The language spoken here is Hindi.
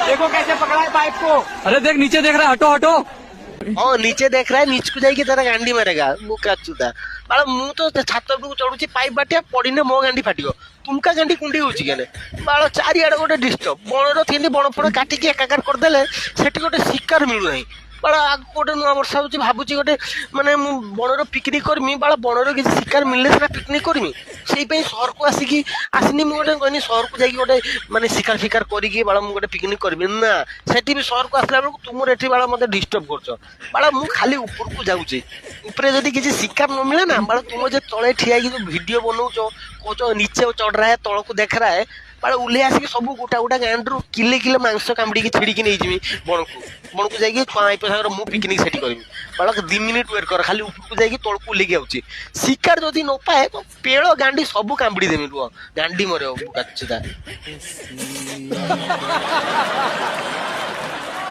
देखो कैसे पकड़ा है पाइप को। अरे देख नीचे देख रहा है, हटो हटो। हाँ नीचे देख रहा है, नीच को जाइए तेरा गांडी मारेगा मुका चुदा बाला मु तो छात उपरକୁ चढ़ुची पाइप बाटिया पड़िने मो गांडी फाटियो तुमका गांडी कुंडी होची केने बाला चारि आड़े गोटे डिस्टर्ब बनर थिंदी बण फड़ काटिकी एकाकार करदेले सेठी गोटे शिकार मिलु नाही बाला आग गोटे नुआ वर्षा होची भाबुची गोटे माने मु बनर पिकनिक करमी बाला बनर किसी शिकार मिलले सेना पिकनिक करमी सेई पई शहर को आसिनी मु गोटे कहनी शहर को जाई गोटे माने शिकार फिकार करिकी बाला मु गोटे पिकनिक करमी ना सेठी भी शहर को आसला बेलକୁ तुमर एठी बाला मते डिस्टर्ब करछ बाला मु खाली ऊपर को जाउची ऊपर जदी किसी शिकार न मिले ना बाला तुम जे तळे ठिया की जो वीडियो बनाउछो कोचो नीचे चढ़ रहा है तळ को देख रहा है बाला उले आसी सब गोटा गोटा गांडरू किले किले मांस कामड़ी की छिड़ी की नहीं जिमी बण को जाई छुआ पैसा मु पिकनिक सेठी करमी बाला 2 मिनिट वेट कर खाली ऊपर को जाई तळ को लेके आउची शिकार जदी न पाए तो पेड़ गांडी सब कामड़ी देमी रुआ गांडी मरे कच्चदा